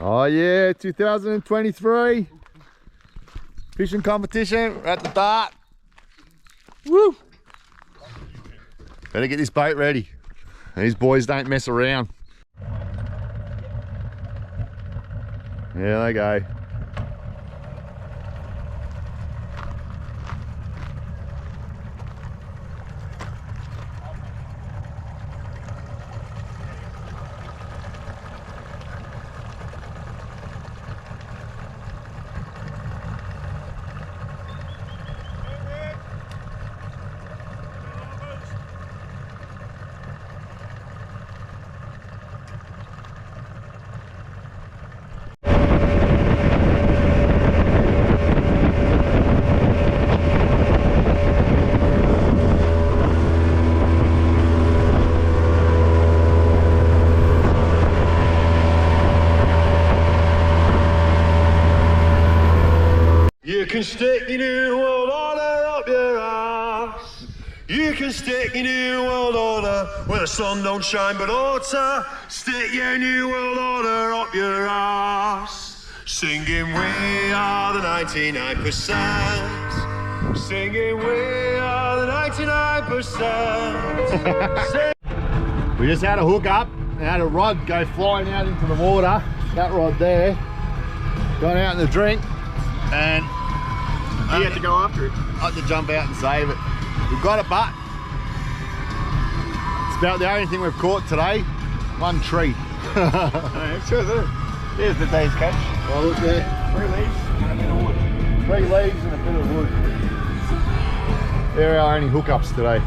Oh yeah, 2023 fishing competition. We're at the Dart. Woo! Better get this boat ready. These boys don't mess around. There they go. You can stick your new world order up your ass. You can stick your new world order where the sun don't shine but oughta. Stick your new world order up your ass. Singing we are the 99%. Singing we are the 99%. We just had a hook up and had a rod go flying out into the water. That rod there got out in the drink and you had to go after it. I had to jump out and save it. We've got it, but it's about the only thing we've caught today. One tree. Sure do. There's the day's catch. Oh, look there. 3 leaves and a bit of wood. 3 leaves and a bit of wood. They're our only hookups today.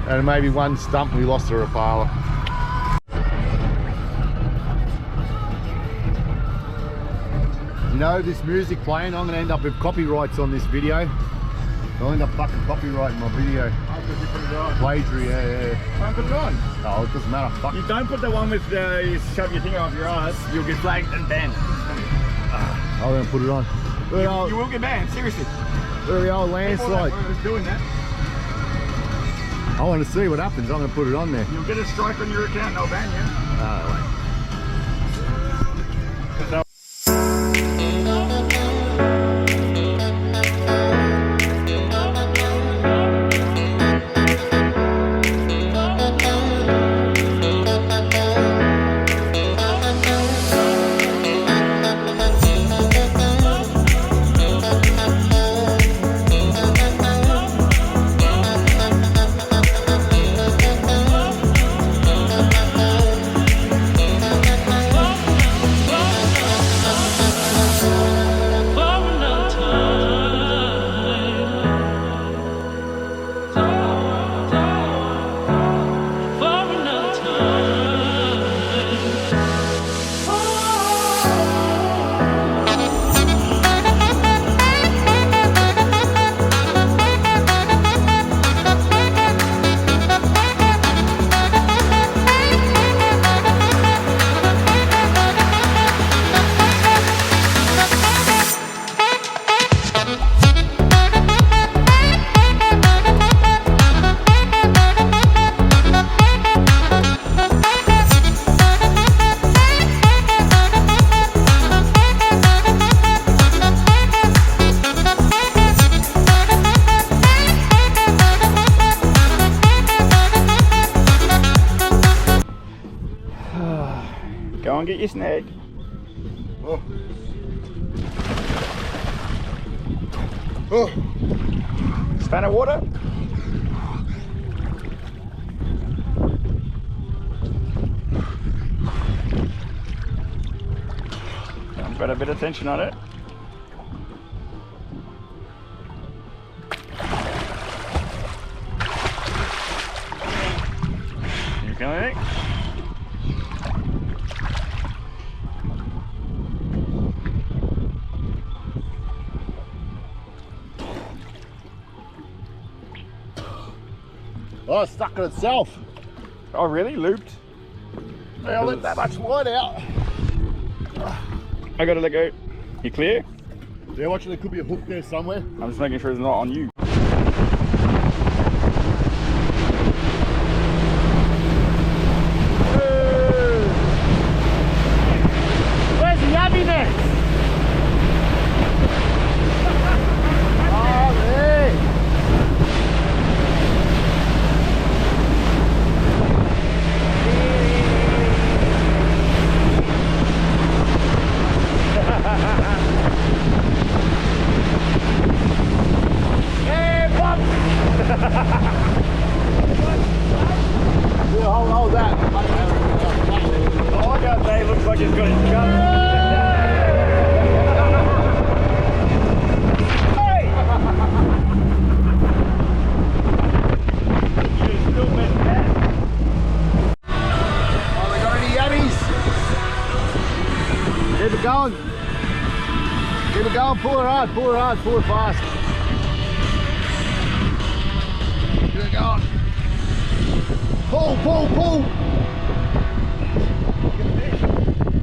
And maybe one stump we lost to Rapala. You know, this music playing, I'm going to end up with copyrights on this video. I'll end up fucking copyrighting my video. Oh, because you put it on. Plagiary, yeah. Don't put it on. Oh, it doesn't matter. Fuck. You don't put the one with you shove your thing off your ass, you'll get flagged and banned. I'm going to put it on. You will get banned, seriously. Look at the old landslide. Whoever's doing that, I want to see what happens. I'm going to put it on there. you'll get a strike on your account and they'll ban you. Oh, wait. Go and get your snag. Oh. Oh. Span of water. I've got a bit of tension on it. You feel anything? Oh, it's stuck in itself. Oh really? Looped? I let that much line out. I gotta let go. You clear? Yeah, watching, there could be a hook there somewhere. I'm just making sure it's not on you. Where's the yabby just got it to go. Oh, we got any yabbies? Keep it going. Keep it going, pull it hard, pull it fast. Keep it going. Pull.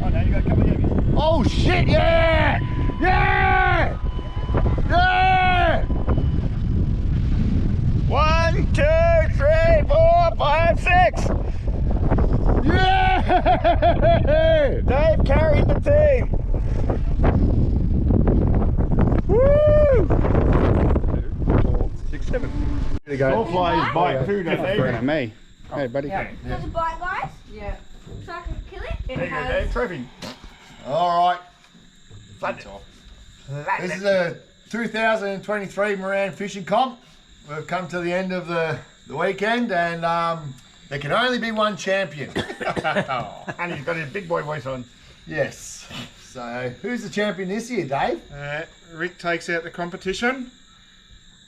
Oh no, you got a couple of yabbies. Oh shit, yeah! Yeah! Yeah! 1, 2, 3, 4, 5, 6. Yeah! Dave carried the team. Woo! 6, 7. There you go. Sawflies bite food, don't they? Me. Hey, buddy. Does it bite, guys? Yeah. So I can kill it? There you go, Dave. Trophy. All right. Flat This is a 2023 Moran Fishing Comp. We've come to the end of the weekend, and there can only be one champion. And he's got his big boy voice on. Yes. So, who's the champion this year, Dave? Rick takes out the competition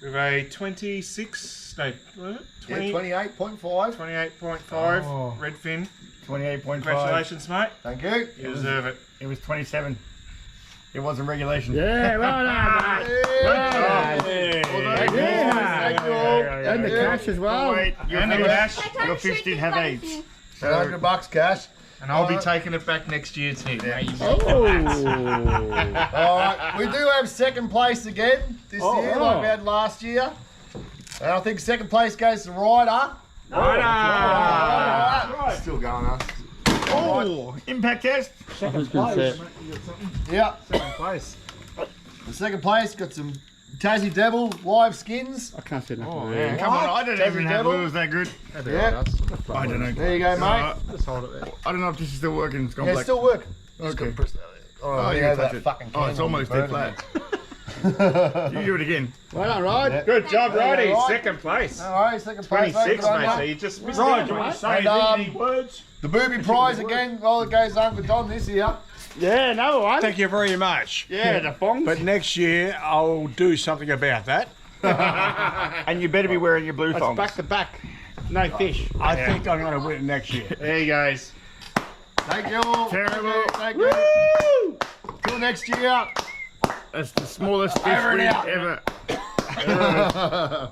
with a 26, no, what was it? 20, Yeah, 28.5. 28.5 Oh. redfin. 28.5. Congratulations, mate. Thank you. You deserve it. It was 27. It wasn't regulation. Yeah, well done, mate. Yeah. Thank you all. And the cash as well. Wait, And the cash. Your fish did have AIDS. $100 cash. And I'll be taking it back next year too, mate. All right, we do have second place again this year, like we had last year. And I think second place goes to Ryder. Ryder. Still going, us. Oh, impact test. Yeah. Second place. The second place got some Tassie Devil live skins. I can't see nothing. Oh, there. yeah. Come on, I don't Tassie even have Devil. lures that good. Yeah. I don't know. There you go, mate. Just hold it there. I don't know if this is still working. It's gone Yeah, black. still work. Okay. Oh, you you can have touch that it. fucking Oh, it's candle almost burning dead it. flat. You do it again. Well done, Rod. Good job, Roddy. Yeah, right. Second place. All right, second place. 26, Good on mate. ya. So you just missed Right, out, you want mate. to say And, any words? The booby prize again. Well, it goes Uncle Don this year. Yeah, no one. Thank you very much. Yeah, the bongs. But next year I'll do something about that. And you better be wearing your blue It's thongs. back to back. No fish. I think I'm going to win it next year. There he goes. Thank you all. Terrible. Thank you. Till next year. That's the smallest fish Over and we've out. ever.